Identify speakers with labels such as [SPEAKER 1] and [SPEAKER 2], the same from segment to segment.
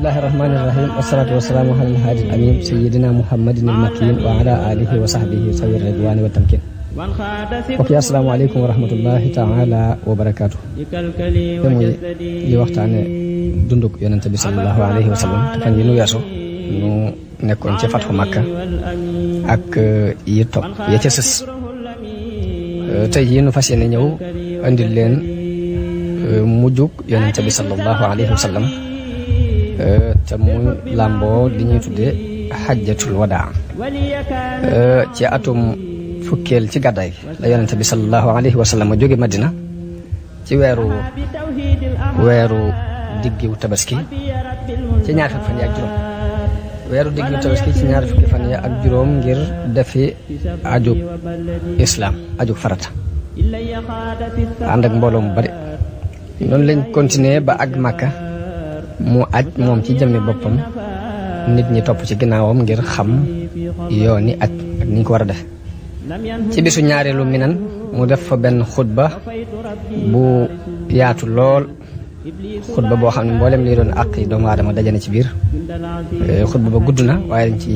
[SPEAKER 1] bismillahi rahmani rahim wassalatu wassalamu ala alhaadi alamin sayyidina muhammadin almakin wa ala alihi wa sahbihi sawi ridwani wa tamkin ok assalaamu aleykum wa rahmatullahi taala wa barakatuh te muy di waxtaane dunduk yonente bi sallallahu alayhi wa sallam te fan yi nu weesu nu nekkoon ci fatxu Makka ak yi topp ya ca sës tey jii nu fas yéene ñëw andil leen mujjug yonente bi sallallahu alayhi wa sallam te mu làmboo li ñuy tuddee xajjatul wadaa ci atum fukkeel ci gàddaay la yonente bi sallallahu alayhi wa sallam jóge Madina ci weeru diggiw tabaski ci ñaar fukki fan yi ak juróom weeru diggiw tabaski ci ñaar fukki fan yi ak juróom ngir defi ajug islam ajug farata ànd ak mbooloo mu bari noonu lañ continuer ba ak Makka mu aj moom ci jëmmi boppam nit ñi topp ci ginnaawam ngir xam yooni aj ak ni ñu ko war a def ci bisu ñaareelu minan mu def fa benn xutba bu yaatu lool xutba boo xam ne mboolem lii doon àq yi doomu aadama dajane ci biir xutba ba gudd na waaye dañ ci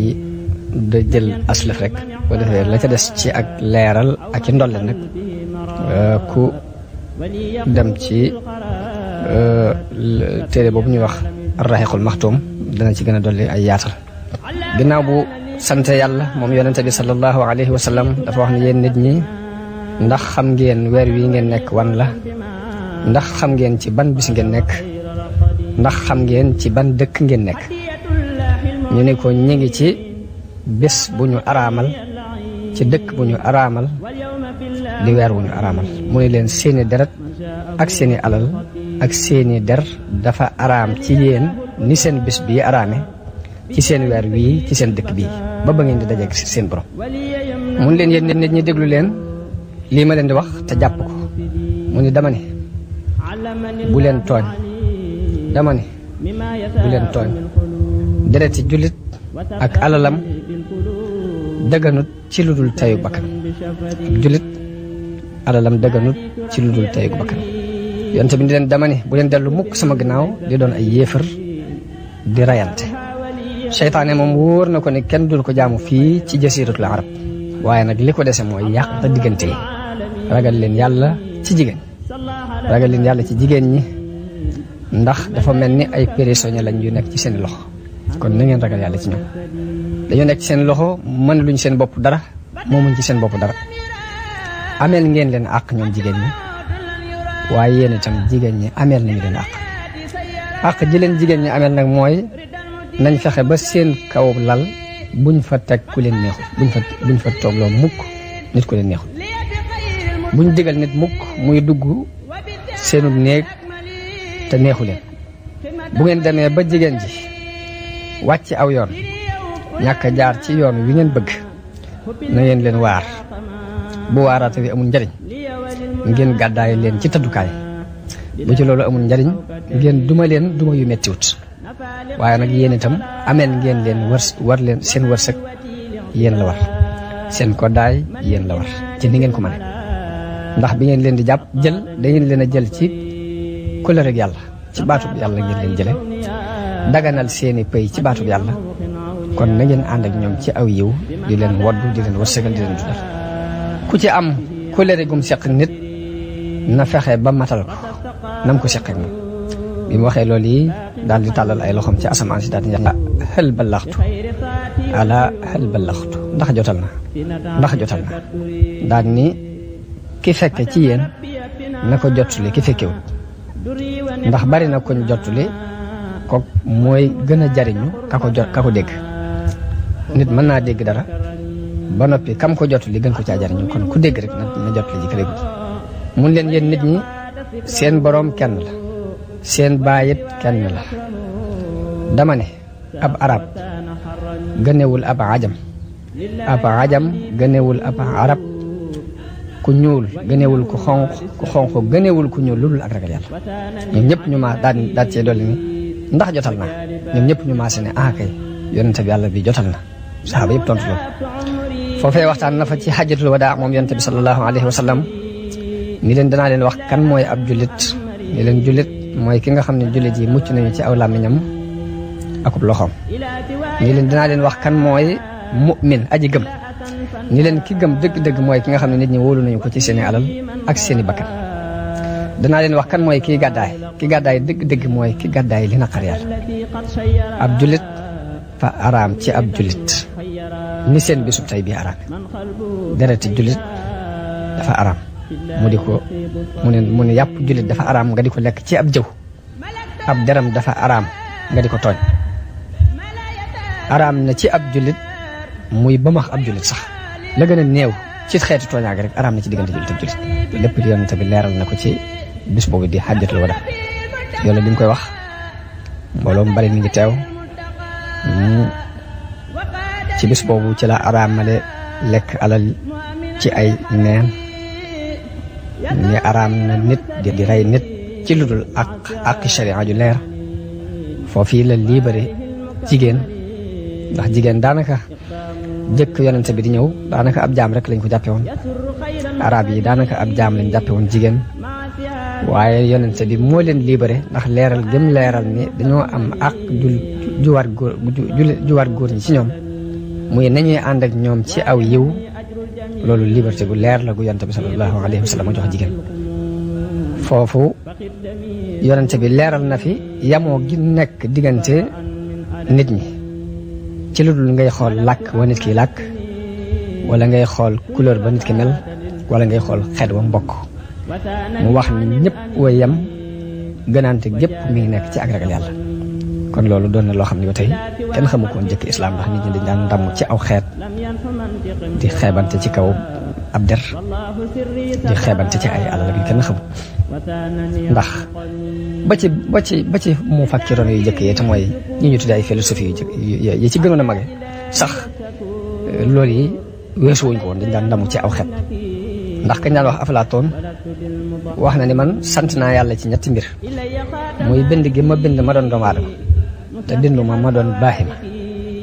[SPEAKER 1] da jël aslaf rek boo defee la ca des ci ak leeral ak i ndolle nag ku dem ci téere boobu ñuy wax Ar-Rahiqul Maxtuum dana ci gën a dolli ay yaatal ginnaaw bu sante yàlla moom yonente bi sallallahu alayhi wa sallam dafa wax ne yéen nit ñi ndax xam ngeen weer wi ngeen nekk wan la ndax xam ngeen ci ban bis ngeen nekk ndax xam ngeen ci ban dëkk ngeen nekk ñu ne ko ñi ngi ci bés bu ñu araamal ci dëkk bu ñu araamal di weer wu ñu araamal mu ne leen seeni deret ak seeni alal ak seeni der dafa araam ci yéen ni seen bés bii araame ci seen weer wii ci seen dëkk bii ba ngeen di dajeek seen borom mun leen yéen nit ñi déglu leen lii ma leen di wax te jàpp ko mu ni dama ne bu leen tooñ dama ne bu leen tooñ dereti jullit ak alalam dëgganut ci lu dul tayu bakkan jullit alalam dëgganut ci lu dul tayu bakkan yonte bi ni leen dama ne bu leen dellu mukk sama gannaaw di doon ay yéefar di rayante seytaane moom wóor na ko ne kenn dul ko jaamu fii ci jasiratul arab waaye nag li ko dese mooy yàq diggante yi ragal leen yàlla ci jigéen ragal leen yàlla ci jigéen ñi ndax dafa mel ni ay prisonniers lañ yu nekk ci seen loxo kon na ngeen ragal yàlla ci ñoom dañoo nekk ci seen loxo mën luñ seen bopp dara moomuñ ci seen bopp dara ameel ngeen leen àq ñoom jigéen ñi waaye yéen itam jigéen ñi ameel nañu leen àq ji leen jigéen ñi ameel nag mooy nañ fexe ba seen kaw lal buñ fa teg ku leen neexul buñ fa toogloo mukk nit ku leen neexul buñ digal nit mukk muy dugg seenu néeg te neexu leen bu ngeen demee ba jigéen ji wàcc aw yoon ñàkk a jaar ci yoon wi ngeen bëgg na ngeen leen waar bu waaraate wi amul njariñ ngeen gàddaay leen ci tëddukaay bu ci loolu amul njariñ ngeen duma leen duma yu mettiwut waaye nag yéen itam ameen ngeen leen war leen seen wërsëg yéen la war seen koddaay yéen la war ci ni ngeen ko mane ndax bi ngeen leen di jàpp jël dangeen leen a jël ci kóllëre ak yàlla ci baatub yàlla ngeen leen jële daganal seeni pëy ci baatub yàlla kon na ngeen ànd ak ñoom ci aw yiw di leen woddu di leen wërsëgal di leen dundal ku ci am kóllëre gum seq nit na fexe ba matal ko nam ko seq ak moom bi mu waxee loolu yi daal di tàllal ay loxoom ci asamaan si daal di ñaan xel ballaxtu ala xel ballaxtu ndax jotal na daal ni ki fekke ci yéen na ko jottuli ki fekkewut ndax bari na koñ jottuli ko mooy gën a jariñu ka ko dégg nit mën naa dégg dara ba noppi kam ko jottuli gën ko caa jariñu kon ku dégg rek na jottuli ji ka déggul mun leen yéen nit ñi seen boroom kenn la seen baayit kenn la dama ne ab arab gënewul ab ajam gënewul ab arab ku ñuul gënewul ku xonq gënewul ku ñuul lu dul ak ragal yàlla ñoom ñëpp ñu ma daal cee dolli ni ndax jotal na ñoom ñëpp ñu maase ne kay yonente bi yàlla bi jotal na saxaaba yëpp tontu loolu foofee waxtaan na fa ci xajjatul wadaa moom yonente bi sallallahu alayhi wa sallam ni leen danaa leen wax kan mooy ab jullit ni leen jullit mooy ki nga xam ne jullit yi mucc nañu ci aw làmmiñam akub loxoom ni leen dinaa leen wax kan mooy mu'min aji gëm ni leen ki gëm dëgg-dëgg mooy ki nga xam ne nit ñi wóolu nañu ko ci seeni alal ak seeni bakkan danaa leen wax kan mooy kii gàddaay ki gàddaay dëgg-dëgg mooy ki gàddaay li naqar yàlla ab jullit fa araam ci ab jullit ni seen bisub tey bii araam dereti jullit dafa araam mu ne yàpp jullit dafa araam nga di ko lekk ci ab jëw ab deram dafa araam nga di ko tooñ araam na ci ab jullit muy bamax ab jullit sax la gën a néew ci xeetu tooñaage rek araam na ci diggante jullit ak jullit lépp di yonent bi leeral na ko ci bis boobu di xajjatul wada yoola bi mu koy wax mbooloo mu bari mi ngi teew ci bis boobu ci la araamale lekk alal ci ay neen ni araam na nit di rey nit ci lu dul ak sharia ju leer foofii la libéré jigéen ndax jigéen daanaka jëkk yonente bi di ñëw daanaka ab jaam rek lañ ko jàppe woon arab yi daanaka ab jaam lañ jàppe woon jigéen waaye yonente bi moo leen libéré ndax leeral gëm leeral ni dañoo am ak ju war góor ñi ci ñoom muy nañuy ànd ak ñoom ci aw yiw loolu liberté gu leer la gu yonente bi sallallahu alayhi wa sallam jox jigéen foofu yonente bi leeral na fi yamoo gi nekk diggante nit ñi ci lu dul ngay xool làkk wa nit ki làkk wala ngay xool couleur ba nit ki mel wala ngay xool xeet wa mbokk mu wax ni ñëpp wa yem gënaante gépp mi ngi nekk ci ak ragal yàlla kon loolu doon na loo xam ne ba tey kenn xamu ko woon jëkk islam ndax nit ñi dañ daan ndamu ci aw xeet di xeebante ci kaw ab der di xeebante ci ay alal bi kenn xamu ndax ba ci mu fakkiroon yu jëkk yi te mooy ñi ñu tuddee ay philosophie yu jëkk yi ci gënoon a mage sax loolu yi weesu wuñ ko woon dañ daan ndamu ci aw xeet ndax kañ daan wax Aflaatoon wax na ni man sant naa yàlla ci ñetti mbir muy bind gi ma bind ma doon doomu aadama te binduma ma doon baaxima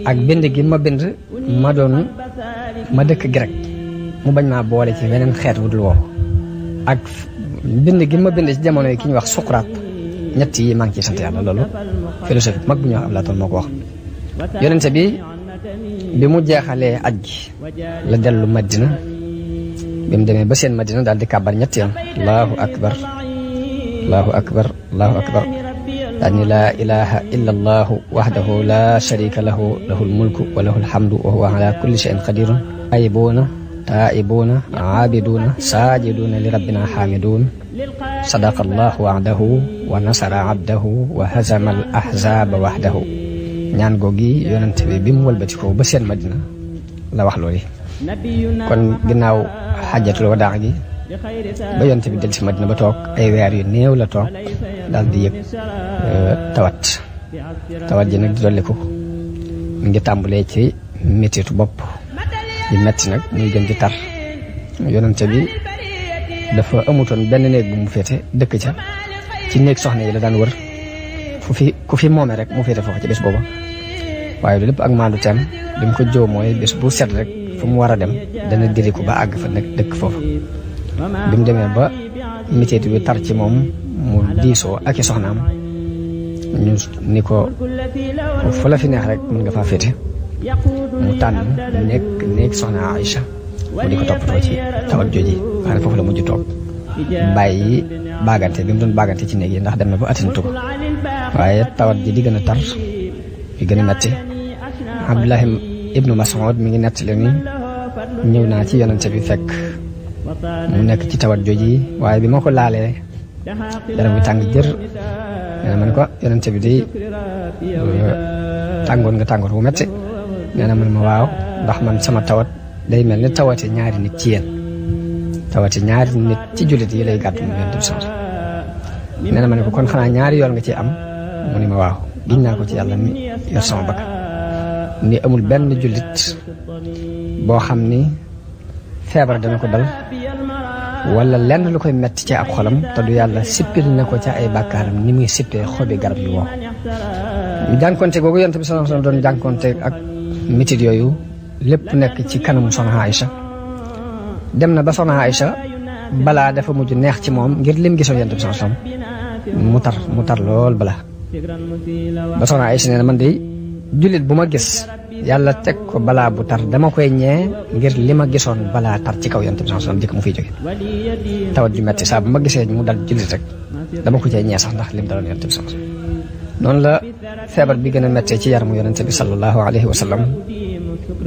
[SPEAKER 1] ak bind gi ma bind ma dëkk grec mu bañ maa boole ci weneen xeet wu dul woowu ak bind gi ma bind ci jamono yi ki ñuy wax Socrate ñett yi maa ngi ciy sant yàlla loolu philosophie mag bu ñuy wax Aflaatoon moo ko wax yonente bi mu jeexalee aj gi la dellu Madina bi mu demee ba seen Madina daal di kàbbar ñetti yoon allahu akbar allahu akbar allahu akbar daal ni laa ilaha illa allahu wahdahu la sharika lahu lahul mulku wa lahul hamdu wa huwa ala kulli shay'in qadirun ayibuna taibuna abiduna sajiduna li rabbina hamidun sadaqa allahu wa'dahu wa nasara abdahu wa hazama al ahzaba wahdahu ñaan googi yonente bi mu wëlbati ko ba seen Madina la wax loolu kon ginnaaw xajjatul wadaa gi ba yonte bi del si Madina ba toog ay weer yu néew la toog daal di yëg tawat ji nag di dolli ko mi ngi tàmbalee ci mettitu bopp di metti nag muy gën di tar yonente bi dafa amutoon benn néeg bu mu féete dëkk ca ci néeg soxna yi la daan wër ku fi moome rek mu féete foofu ci bés booba waaye lu lépp ak maandu teem li mu ko jóo mooy bés bu set rek fu mu war a dem dana diriku ba àgg fa nag dëkk foofu bi mu demee ba métit bi tar ci moom mu diisoo ak i soxnaam ñu ni ko fu la fi neex rek mën nga faa féete mu tànn nekk soxna Aïcha mu di ko toppatoo ci tawat jooji xam ne foofu la mujj toog bàyyi baagante bi mu doon baagante ci néeg yi ndax dem na ba atinatu ko waaye tawat ji di gën a tar di gën a metti Abdullahi ibnu Mas'ud mi ngi nettali ni ñëw naa ci yonente bi fekk mu nekk ci tawat jooji waaye bi ma ko laalee yaram bi tàng jër nee na man ko yonente bi di tàngoon nga tàngoor bu metti nee na man ma waaw ndax man sama tawat day mel ni tawate ñaari nit ci yéen tawate ñaari nit ci jullit yi lay gàddu mu yonente bi sant nee na ma ne ko kon xanaa ñaari yoon nga ci am mu ni ma waaw giñ naa ko ci yàlla mi yor sama bakkan ni amul benn jullit boo xam ni feebar dana ko dal wala lenn lu koy metti ci ab xolam te du yàlla sippil na ko ca ay bàkkaaram ni muy sippee xobi garab yu wow jànkonte googu yonent bi sallallahu alayhi wasallam doon jànkonte ak métit yooyu lépp nekk ci kanamu soxna Aïcha dem na ba soxna Aïcha balaa dafa mujj neex ci moom ngir lim gisoon yonent bi sallallahu alayhi wasallam mu tar lool balaa ba soxna Aysa nee na man de jullit bu ma gis yàlla teg ko balaa bu tar dama koy ñee ngir li ma gisoon balaa tar ci kaw yonent bi sallallahu alayhi wasallam jëkk mu fiy jóge tawat ju metti saa bu ma gisee mu dal jullit rek dama ko cay ñee sax ndax lim daloon yonent bi sallallahu alayhi wasallam noonu la feebar bi gën a mettee ci yaramu yonent bi sallallahu alayhi wasallam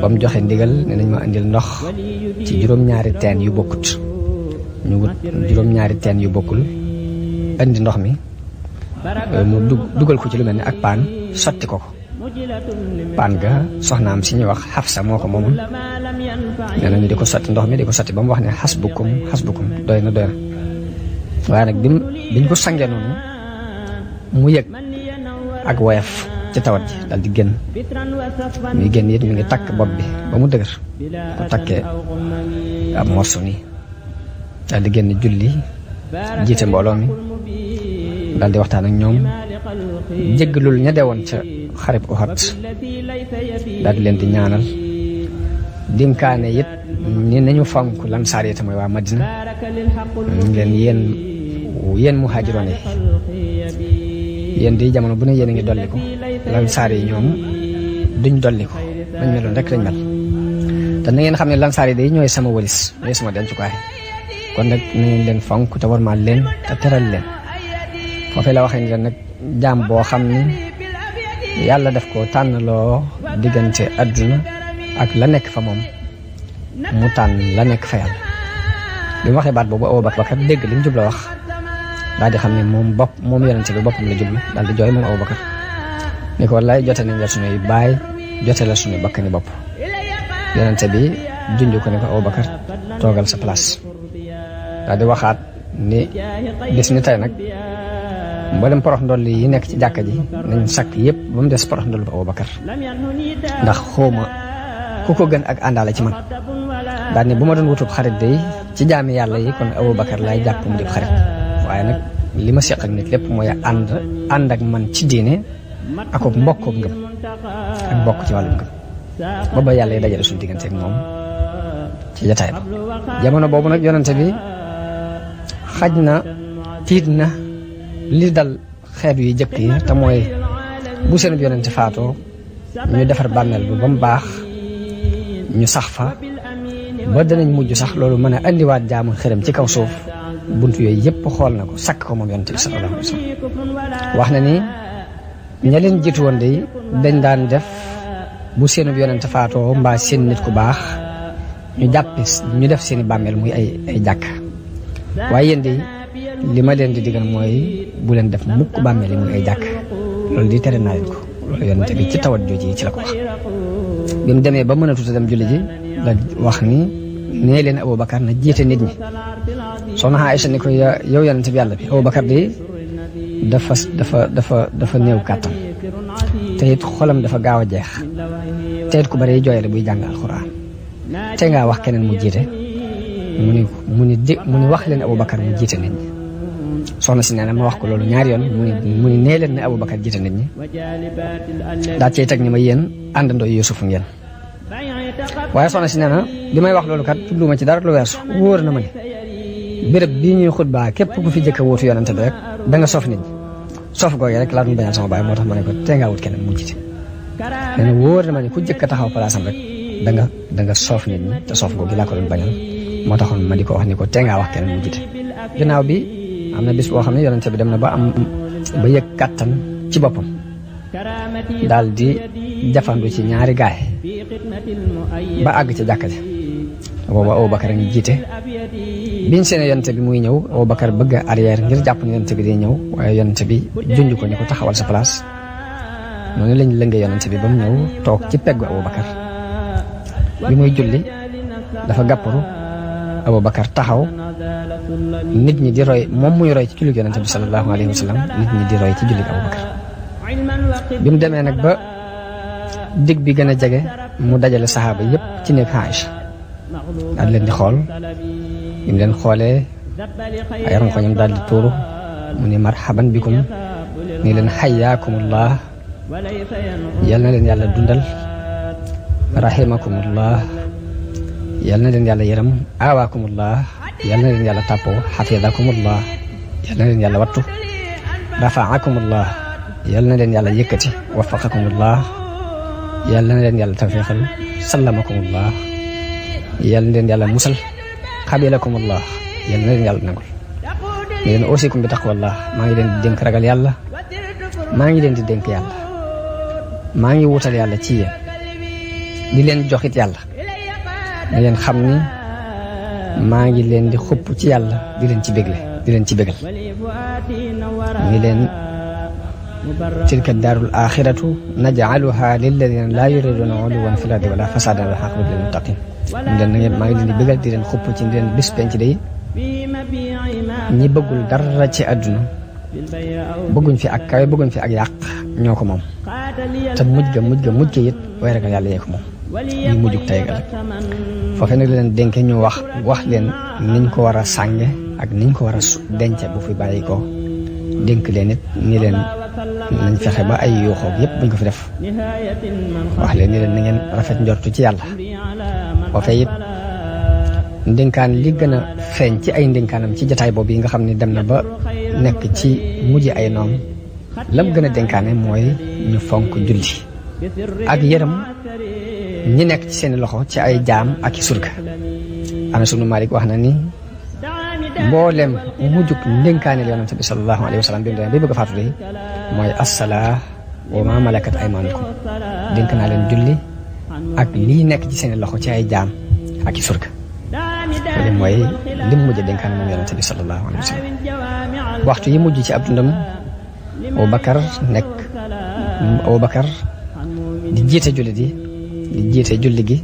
[SPEAKER 1] ba mu joxe ndigal ne nañ ma indil ndox ci juróom-ñaari teen yu bokkut ñu wut juróom-ñaari teen yu bokkul indi ndox mi mu dugal ko ci lu mel ni ak paan sotti ko paan ga soxnaam si ñuy wax Xafsa moo ko moomoon nee na ñu di ko sotti ndox mi di ko sotti ba mu wax ne xasbukum xasbukum doy na waaye nag biñ ko sangee noonu mu yëg ak woyof ci tawat ji daal di génn muy génn it ñu ngi takk bopp bi ba mu dëgër ko takkee ab morso nii daal di génn julli jiite mbooloo mi daal di waxtaan ak ñoom jéggalul ña deewoon ca xarib Uhud daal di leen di ñaanal dimkaane it ni nañu fonk lansaar yi te mooy waa Madina ñu leen yéen muhaajiroon yi yéen di jamono bu ne yéen a ngi dolliku lansaar yi ñoom duñ dolliku dañ meloon rek lañ mel te na ngeen xam ne lansaar yi day ñooy sama walis ñooy sama dencukaay kon nag na ngeen leen fonk te warmaal leen te teral leen foofee la waxee ni leen nag jaam boo xam ni yàlla def ko tànnloo diggante adduna ak la nekk fa moom mu tànn la nekk fa yàlla bi mu waxee baat boobu Abubakar dégg li mu jubla wax daal di xam ne moom yonente bi boppam la jublu daal di jooy moom Abubakar ni ko wallaay jote nañ la suñuy baay jote la suñuy bakkani bopp yonente bi junj ko ne ko Abubakar toogal sa place daal di waxaat ni bis ni tey nag mboolem porox ndoll yi nekk ci jàkka ji nañ sakk yëpp ba mu des porox ndoll bu Abubakar ndax xawma ku ko gën ak àndaale ci man daal ni bu ma doon wutub xarit day ci jaami yàlla yi kon Abubakar laay jàpp mu di xarit waaye nag li ma seq ak nit lépp mooy ànd ak man ci diine ak mbokk ak ngëm ak mbokk ci wàllu ngëm booba yàlla yi dajale suñu diggante ak moom ci jataay ba jamono boobu nag yonente bi xaj na tiit na li dal xeet yi jëkk yi te mooy bu seen yonente faatoo ñu defar bàmmeel bi ba mu baax ñu sax fa ba danañ mujj sax loolu mën a andiwaat jaamu xërëm ci kaw suuf buntu yooyu yëpp xool na ko sakk ko moom yonente bi sallallahu alayhi wa sallam wax na ni ña leen jiitu woon de dañ daan def bu seen yonente faatoo mbaa seen nit ku baax ñu def seeni bàmmeel muy ay jàkk waaye yéen de li ma leen di digal mooy bu leen def mukk bàmmeel yi muy ay jàkk loolu di tere naa leen ko loolu yonente bi ci tawat jooji ci la ko wax bi mu demee ba mën a tuta dem julli ji la wax ni nee leen Abubakar na jiite nit ñi soxna Aysa ni ko yow yonente bi yàlla bi Abubakar de dafa néew kàttan te it xolam dafa gaaw a jeex te it ku bari jooyale buy jàng alxuraan te ngaa wax keneen mu jiite mu ni wax leen Abubakar mu jiite nit ñi soxna si nee na ma wax ko loolu ñaari yoon mu ni nee leen ne Abubakar jiite nit ñi daa cey teg ni ma yéen àndandoo Yuusufu ngeen waaye soxna si nee na bi may wax loolu kat tudduma ci dara lu weesu wóor na ma ni béréb bii ñuy xutbaa képp ku fi jëkk a wóotu yonante bi rek da nga soof nit ñi soof googee rek laa doon bañal sama baay moo tax ma ne ko tee ngaa wut keneen mu jiite nee na wóor na ma ni ku jëkk a taxaw palaasam rek da nga soof nit ñi te soof googu laa ko doon bañal moo taxoon ma di ko wax ni ko tee ngaa wax keneen mu jiite ginnaaw bi am na bis boo xam ne yonente bi dem na ba yëg kàttan ci boppam daal di jafandu ci ñaari gaay ba àgg ca jàkka ji boobu Abubakar a ngi jiite biñ seen yonente bi muy ñëw Abubakar bëgg a arrière ngir jàpp ne yonente bi day ñëw waaye yonente bi junj ko ni ko taxawal sa place noonu lañ lëngee yonente bi ba mu ñëw toog ci peggu Abubakar bi muy julli dafa gàpparu Abubakar taxaw nit ñi di roy moom muy roy ci julli yonente bi sallallahu alayhi wa sallam nit ñi di roy ci julli Abubakar bi mu demee nag ba dig bi gën a jege mu dajale saxaaba yépp ci nekk Aïcha daal leen di xool bi mu leen xoolee ay rongoñam daal di tuuru mu ni marhaban bikum ni leen xayyaakumullah yal na leen yàlla dundal rahimakumullah yal na leen yàlla yërëm aawaakumullah yal na leen yàlla tàppoo xafidakumullah yal na leen yàlla wattu rafaakumullah yal na leen yàlla yëkkati waffaqakumullah yal na leen yàlla tawfiqal sallamakumullah yal na leen yàlla musal xabilakumullah yal na leen yàlla nangul ñu leen ausikum bi taqwallah maa ngi leen di dénk ragal yàlla maa ngi leen di dénk yàlla maa ngi wutal yàlla ci yéen di leen joxit yàlla da ngeen xam ni maa ngi leen di xupp ci yàlla di leen ci bégle di leen ci bégal ngi leen tilka daarul axiratu naj'aluha lilladina laa yuriduna uluwan fil ardi wala fasadan wal aqibatu lil muttaqin leen na ngeen maa ngi leen di bégal di leen xupp ci di leen bis penc day ñi bëggul dara ci àdduna bëgguñ fi ak kawe bëgguñ fi ak yàq ñoo ko moom te mujj ga it way ragal yàlla yee ko moom ñu mujjug tey gal foofee nag leen dénke ñu wax leen niñ ko war a sànge ak niñ ko war a denc bu fi bàyyi ko dénk leen it ni leen nañ fexe ba ay yuuxoog yépp buñ ko fi def wax leen ni leen na ngeen rafet njortu ci yàlla foofee it ndénkaan li gën a feeñ ci ay ndénkaanam ci jataay boobu yi nga xam ne dem na ba nekk ci mujj ay noonu lam gën a dénkaane mooy ñu fonk julli ak yërëm ñi nekk ci seeni loxo ci ay jaam ak i surga Anas ibn Malik wax na ni mboolem mujjug ndénkaane la yonente bi sallallahu alayhi wa sallam bi mu demee ba bëgg a faatu de mooy assalaa wa ma malakat aymanukum dénk naa leen julli ak lii nekk ci seeni loxo ci ay jaam ak i surga loolu mooy lim mujj dénkaane moom yonente bi sallallahu alayhi wa sallam waxtu yi mujj ci ab dundam Abubakar di jiite julli di jiite julli gi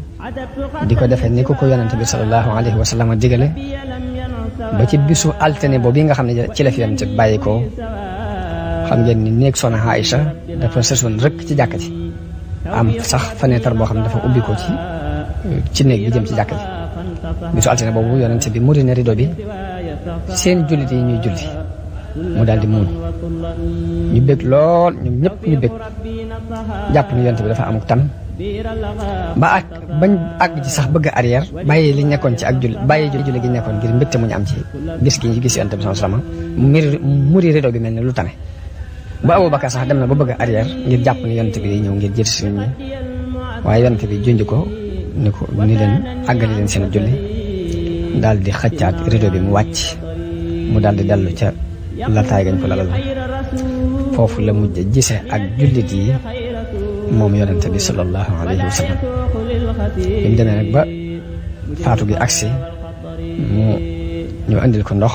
[SPEAKER 1] di ko defee ni ko yonente bi sallallahu alayhi wa sallam digale ba ci bisu altine boobu nga xam ne ci la fi yonente bi bàyyi ko xam ngeen ni néeg Soxna Aïcha dafa sësoon rëkk ci jàkka ji am sax fenêtre boo xam ne dafa ubbi ko ci néeg bi jëm ci jàkka ji bisu altine boobu yonente bi muri na rido bi seen jullit yi ñuy julli mu daal di muuñ ñu bég lool ñoom ñëpp ñu bég jàpp ni yonente bi dafa amuk tan bañ àgg ci sax bëgg arrière bàyyi li nekkoon ci ak julli bàyyi julli gi nekkoon ngir mbégte mu ñu am ci gis gi ñu gis yonente bi sallallahu alayhi wasallam muri rido bi mel ne lu tane ba Abubakar sax dem na ba bëgg arrière ngir jàpp ni yonente bi day ñëw ngir jël si nit ñi waaye yonente bi junj ko ni leen àggali leen seen julli daal di xëccaat rido bi mu wàcc mu daal di dellu ca lataay gañ ko lalal foofu la mujj gise ak jullit yi moom yonente bi sallallahu alayhi wa sallam bi mu demee nag ba faatu gi agsi ñu andil ko ndox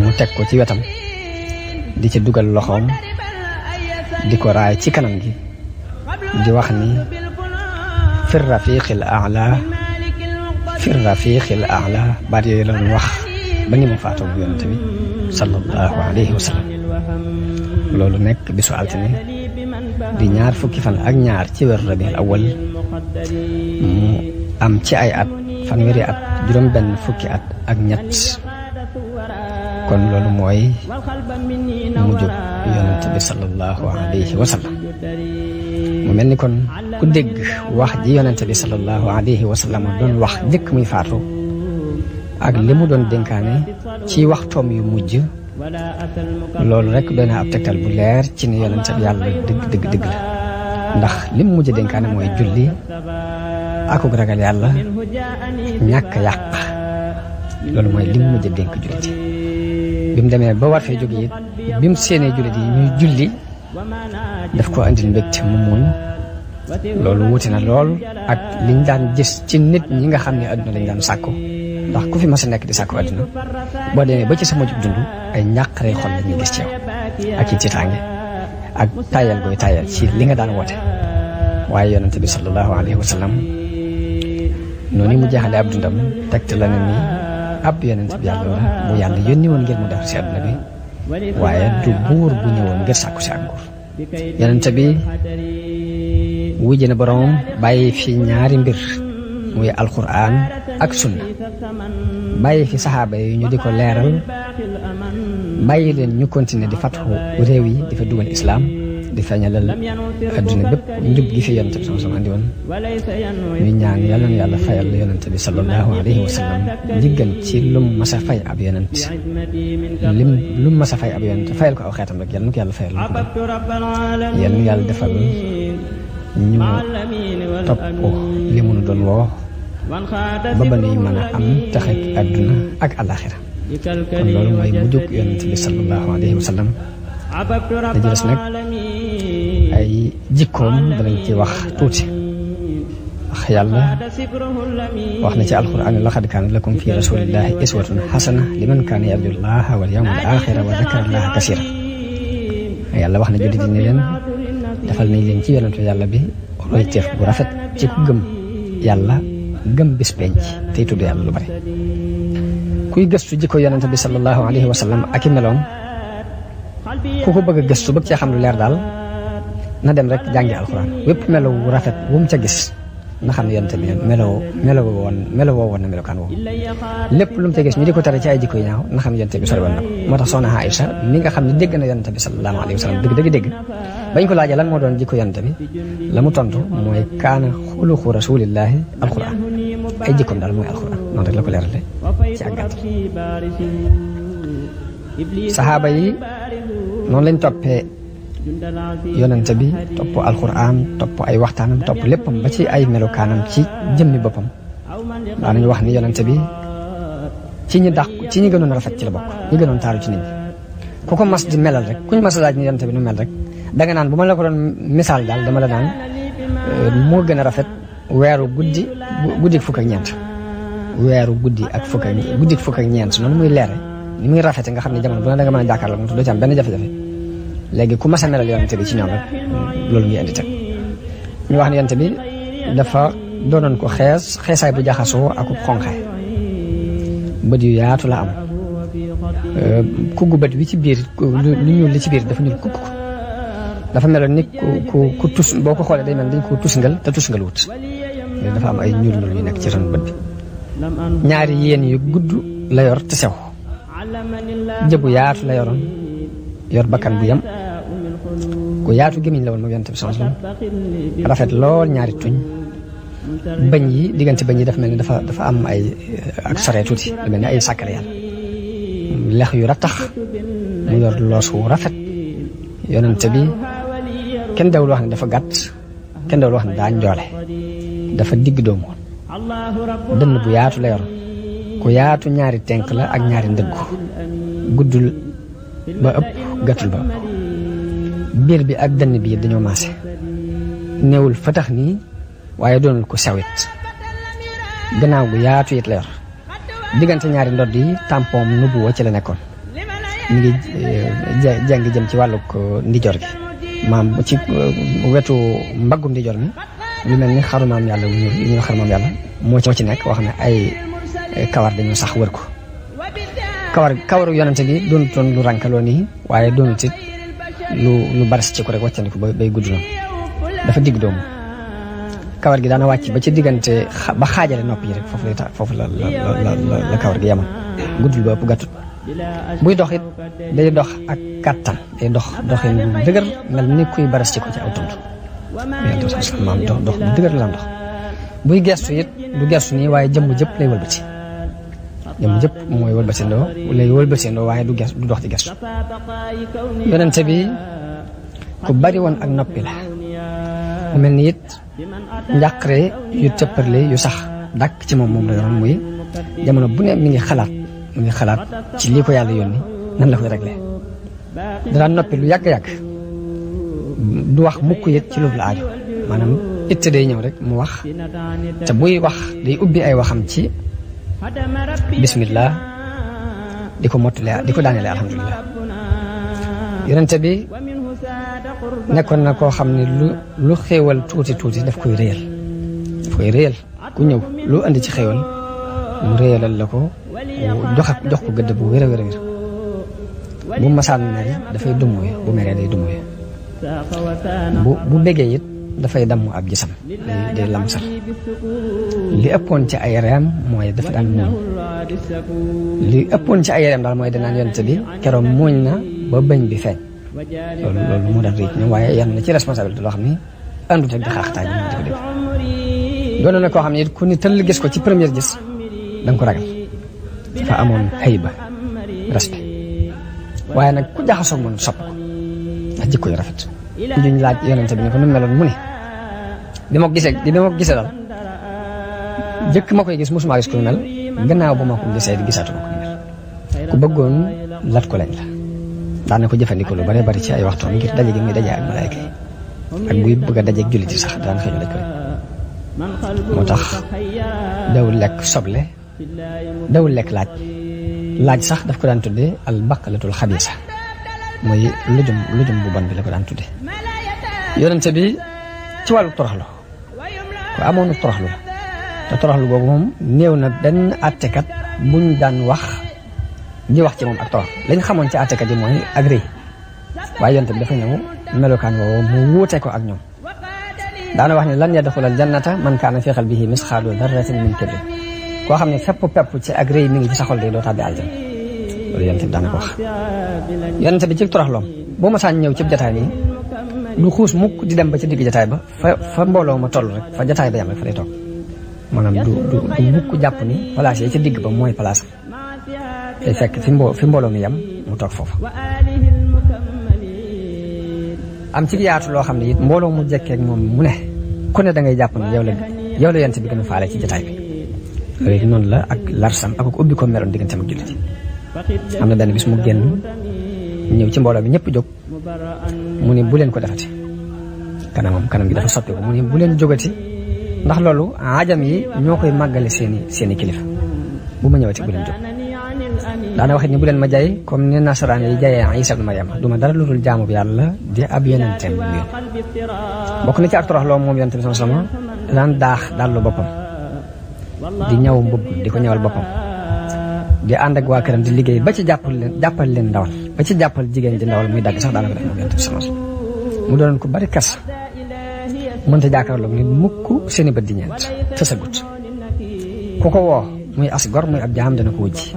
[SPEAKER 1] mu teg ko ci wetam di ci dugal loxoom di ko raay ci kanam gi di wax ni fi rafiqil a'la baat yooyu la doon wax ba ni mu faatoo bu yonente bi sallallahu alayhi wa sallam loolu nekk bisu altine di ñaar fukki fan ak ñaar ci weeru rabiul awwal mu am ci ay at fanweeri at juróom benn fukki at ak ñett kon loolu mooy mujjub yonente bi sallallahu alayhi wa sallam mu mel ni kon ku dégg wax ji yonente bi sallallahu alayhi wa sallam doon wax njëkk muy faatu ak li mu doon dénkaane ci waxtoom yu mujj loolu rek doy na ab tegtal bu leer ci ni yonente bi yàlla dëgg la ndax li mu mujj dénkaane mooy julli akuk ragal yàlla ñàkk yàq loolu mooy li mu mujj dénk jullit yi bi mu demee ba war fee jóge it bi mu séenee jullit yi ñuy julli daf ko andil mbégte mu muñ loolu wuti na lool ak liñ daan gis ci nit ñi nga xam ne adduna lañ daan sàkku ndax ku fi mas a nekk di sàkku adduna boo demee ba ci sa mujjub dund ay ñàqare xol la ñuy gis ci yow ak i tiitaange ak tayal gooy tayal ci li nga daan woote waaye yonente bi sallallahu alayhi wa sallam noonu mu jeexale ab dundam tegte la ne ni ab yonente bi yàlla la bu yàlla yónni woon ngir mu def si adduna bi waaye du buur bu ñëwoon ngir sàkku si ak nguur yonente bi wujj na boroomam bàyyi fi ñaari mbir muy alquran ak sunna bàyyi fi saxaaba yi ñu di ko leeral bàyyi leen ñu continuer di fatxu réew yi di fa dugal islaam di feeñalal adduna bépp njub gi fi yonent bi sama andi woon ñuy ñaan yàlla na yàlla fayal yonent bi sallallahu alayhi wa sallam diggan ci lum mas a fay ab yonent lum mas a fay ab yonent fayal ko aw xeetam rek yàlla na ko yàlla fayal lu ko yàlla na yàlla defal ñu topp li mu nu doon woo ba ba nuy mën a am taxek adduna ak alaxira kon loolu mooy mujjug yonent bi sallallahu alayhi wa sallam da jëles nag ay jikkoom danañ ci wax tuuti wax yàlla wax na ci alquran laqad kaana lakum fi rasulillahi iswatun xasana liman kaana yarju llaha wal yawmal axira wa dakara llaha kasira yàlla wax na jullit yi ne leen defal nañ leen ci yonentu yàlla bi royteef bu rafet ci ku gëm yàlla gëm bis penc tey tudd yàlla lu bari kuy gëstu jikko yonent bi sallallahu alayhi wa sallam ak i meloom ku ko bëgg a gëstu bëgg cee xam lu leer daal na dem rek jàngi alxuraan wépp melo wu rafet wu mu ca gis na xam ne yonent bi melo woon na melokaan woowu lépp lu mu ca gis ñu di ko tere ci ay jikko yi ñaaw na xam ne yonent bi sori woon na ko moo tax soxna Aïcha mi nga xam ne dégg na yonent bi sallallahu alayhi wa sallam dégg bañ ko laajee lan moo doon jikko yonent bi la mu tontu mooy kaana xuluqu rasulillahi alxuraan ay jikkoom daal mooy alxuraan noonu rek la ko leerale ci ak gàtt saxaaba yi noonu lañ toppee yonent bi topp alxuraan topp ay waxtaanam topp léppam ba ci ay melokaanam ci jëmmi boppam daanañu wax ni yonent bi ci ñi gënoon a rafet ci la bokk ñi gënoon taaru ci nit ñi ku ko mas di melal rek kuñ mas a laaj ni yonent bi nu mel rek danga naan bu ma la ko doon misaal daal dama la naan moo gën a rafet weeru guddi fukk ak ñeent weeru guddi fukk ak ñeent noonu muy leere ni muy rafete nga xam ne jamono bu ne da nga mën a jàkkaarloo moom doo ci am benn jafe-jafe léegi ku mas a melal yonent bi ci ñoom rek loolu muy indi teg ñu wax ne yonent bi dafa doonoon ko xeesaay bu jaxasoo ak xonqaay bët yu yaatu la am kuggu bët wi ci biir lu ñuul li ci biir dafa ñuul kukk dafa meloon ni ku tus boo ko xoolee day mel dañ ko tusngal te tusngal wut dafa am ay ñuul yu nekk ci ron bët bi ñaari yéen yu gudd la yor te sew jëbu yaatu la yoroon yor bakkan bu yem ku yaatu gémmiñ la woon moom yonent bi sallallahu alayhi wasallam rafet lool ñaari tuñ bañ yi diggante bañ yi dafa mel ni dafa am ay ak sore tuuti lu mel ni ay sàkkare yàlla lex yu rattax mu yor loos wu rafet yonent bi kenn dawul wax ne dafa gàtt kenn dawul wax ne daa njoole dafa digg doomu woon dënn bu yaatu la yor ku yaatu ñaari tenk la ak ñaari ndëggu guddul ba ëpp gàttul ba ëpp biir bi ak dënn bi dañoo maase néewul fatax nii waaye doonul ko sewit gannaaw gu yaatu it la yor diggante ñaari ndodd yi tampon nubuwa ci la nekkoon mi ngi jàng jëm ci wàllug ndijoor gi maam ci wetu mbaggum ndijoor mi lu mel ni xarumaam yàlla ñu xarumaam yàlla moo ci nekk wax ne ay kawar dañoo sax wër ko kawaru yonente gi doonutoon lu rankaloo nii waaye doonut it lu baris ci ko rek wàccandiku bay gudd noonu dafa digg doomu kawar gi daana wàcc ba ci diggante ba xaajale nopp yi rek foofu la kawar gi yemoon guddul ba ëpp gàttut buy dox it day dox ak kàttan day doxin bu dëgër mel ni kuy baris ci ko ci aw tund maam dox bu dëgër la dox buy gestu it du gestu nii waaye jëmm jëpp lay wëlbati jëmm jëpp mooy wëlbatindoo waaye du dox di gestu yonente bi ku bari woon ak noppi la mu mel ni it njàqare yu tëpparle yu sax dàkk ci moom la yoroon muy jamono bu ne mi ngi xalaat ci lii ko yàlla yónni nan la koy réglé dara noppi lu yàgg-yàgg du wax mukk it ci lu la aajo maanaam itte day ñëw rek mu wax te buy wax day ubbi ay waxam ci bismillah di ko mottale di ko daanele alhamdulilah yonente bi nekkoon na koo xam ne lu xéewal tuuti daf koy réyal ku ñëw lu andi ci xéewal mu réyalal la ko jox ko gëdd bu wér a wér a wér bu masaan mer dafay dummuye bu meree day dummuye bu béggee it dafay damm ab gisam day lamsal li ëppoon ci ay reem mooy dafa daan muuñ li ëppoon ci ay reem daal mooy danaan yonent bi keroog muuñ na ba bëñ bi feeñ loolu moo daan rëy ñoom waaye yan na ci responsabilité loo xam ni àndut ak di xaaxtaay ñu di ko def doon na koo xam ne ku ni tëll gis ko ci première gis da nga ko ragal dafa amoon hayba respect waaye nag ku jaxasoo moom sopp ko ndax jikko yu rafet ñu laaj yonente bi ne ko nu meloon mu ne bi ma ko gisee daal jëkk ma koy gis mosuma gis ku mel gannaaw ba ma ko gisee di gisaatuma ko mel ku bëggoon lat ko lañ la daan na ko jëfandikoo lu bari ci ay waxtoon ngir daje gi muy daje ak malaayka yi ak buy bëgg a dajeeg jullit yi sax daan xëy na ko moo tax dawul lekk soble dawul lekk laaj sax daf ko daan tuddee al baqalatul xabiisa mooy lujum bu bon bi la ko daan tuddee yonente bi ci wàllu toroxlu ko amoonu toroxlu la te toroxlu boobu moom néew na benn àttekat buñ daan wax di wax ci moom ak torox lañ xamoon ci àttekat yi mooy ak rëy waaye yonente bi dafa ñëw melokaan woowu mu wuute ko ak ñoom daana wax ne lan yadxulal jannata man kaana fi qalbihi misqaalu darratin min kibrin koo xam ne fépp pepp ci ak rëy mi ngi ci sa xol de doo tàbbi aljanna loolu yonente bi daana ko wax yonente bi ci toroxloom boo ma saan ñëw ci jataay nii du xuus mukk di dem ba ci digg jataay ba fa mbooloo ma toll rek fa jataay ba yam rek fa lay toog maanaam du mukk jàpp ni place yi ci digg ba mooy place day fekk fi mbooloo mi yam mu toog foofu am ci yaatu loo xam ne it mbooloo mu jekkeek moom mu ne ku ne da ngay jàpp ne yow la yent bi gën a faale ci jataay bi loolu noonu la ak larsam ak ubbi ko meloon digganteem ak jullit am na benn bis mu génn ñëw ci mbooloo bi ñëpp jóg mu ne bu leen ko defati kanam gi dafa soppiku mu ne bu leen jógati ndax loolu ajam yi ñoo koy màggale seeni kilifa bu ma ñëwati bu leen jóg daana waxit ni bu leen ma jaay comme ni nasaraan yi jaayee Isa ibn Maryam du ma dara lu dul jaamu bi yàlla di ab yonenteem bu yéen bokk na ci ak torox loo moom yonente bi sama daan daax dallu boppam di ñaw mbubb di ko ñawal boppam di ànd ak waa këram di liggéey ba ci jàppal leen ndawal ba ci jàppal jigéen ji ndawal muy dagg sax daana ko def moom yonente bi sama mu doonoon ko bari kas mënta jàkkaarloo ni mukk seeni bët di ñeent tësagut ku ko woo muy as gor muy ab jaam dana ko wujji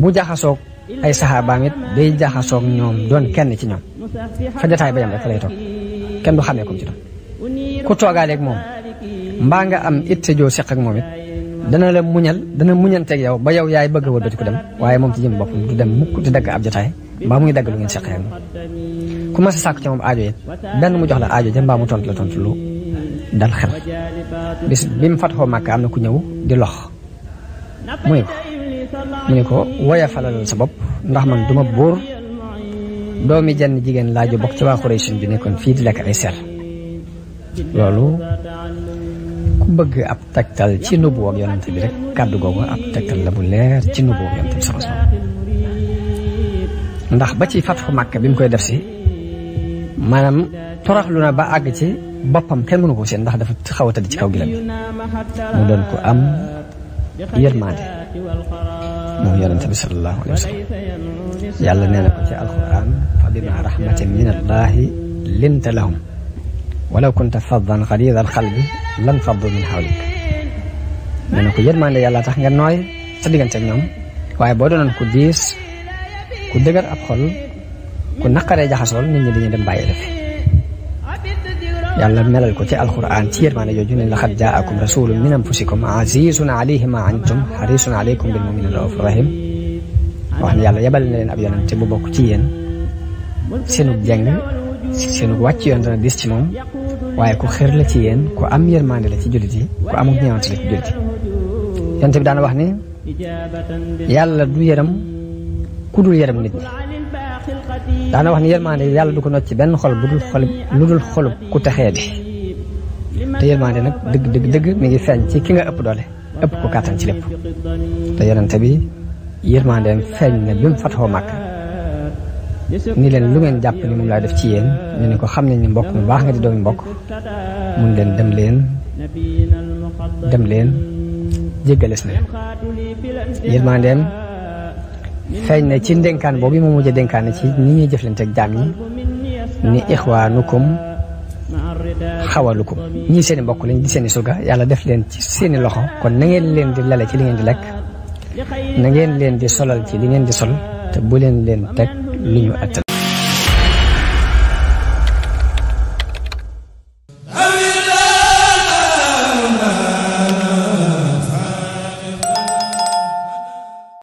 [SPEAKER 1] bu jaxasoog ay saxaabaam it day jaxasoog ñoom doon kenn ci ñoom fa jataay ba yam rek fa lay toog kenn du xamee comme ci doon ku toogaaleeg moom mbaa nga am itte joo seq ak moom it dana muñanteeg yow ba yow yaay bëgg a wëlbati ko dem waaye moom ci jëm boppam du dem mukk di dagg ab jataay mbaa muy dagg lu ngeen seqee ak moom ku mas a sàkku ci moom aajo it benn mu jox la aajo ja mbaa mu tontu la tontu lu dal xel bis bi mu fatxoo Màkka am na ku ñëw di lox mu ne ko woya falalal sa bopp ndax man duma buur doomi jenn jigéen laaju bokk ci waa Quraysh bi nekkoon fii di lekk ay ser loolu ku bëgg ab tegtal ci nubu ak yonent bi rek kàddu googu ab tegtal la bu leer ci nubu ak yonent bi sama ndax ba ci fatxu Màkka bi mu koy def si maanaam toroxlu na ba àgg ci boppam kenn mënu ko seen ndax dafa xaw a tëdd ci kaw gi la mu doon ko am yërmande moom yonente bi sallallahu alayhi wa sallam yàlla nee na ko ci alquran fa bima rahmatin min allahi linta lahum walaw kunta faddan xalida alxalbi lan faddu min hawlik nee na ko yërmande yàlla tax nga nooy sa diggante ak ñoom waaye boo doonoon ku diis ku dëgër ab xol ku naqaree jaxasool nit ñi dañuy dem bàyyi def yàlla melal ko ci alquran ci yërmande jooju ne laqad jaakum rasulun min anfusikum azizun alayhi ma antum harisun alaykum bil mu'minina raufur rahim wax ne yàlla yebal na leen ab yonente bu bokk ci yéen seenu jeng seenu wàcc yoon dana dis ci moom waaye ku xër la ci yéen ku am yërmande la ci jullit yi ku amul ñeewante la ci jullit yi yonente bi daana wax ne yàlla du yërëm ku dul yërëm nit ñi daana wax ni yërmande yàlla du ko not ci benn xol lu dul xolub ku texee di te yërmande nag dëgg mi ngi feeñ ci ki nga ëpp doole ëpp ko kàttan ci lépp te yonente bi yërmandeem feeñ na bi mu fatxoo Màkka ni leen lu ngeen jàpp ni moom laa def ci yéen ñu ne ko xam nañ ni mbokk mu baax nga di doomi mbokk mun leen dem leen jéggales na yërmandeem feeñ na ci ndénkaan boobu mu mujj a dénkaane ci ni ñuy jëflante ak jaam ñi ni ixwaanukum xawalukum ñii seeni mbokk lañ di seeni surga yàlla def leen ci seeni loxo kon na ngeen leen di lale ci li ngeen di lekk na ngeen leen di solal ci li ngeen di sol te bu leen teg lu ñu attan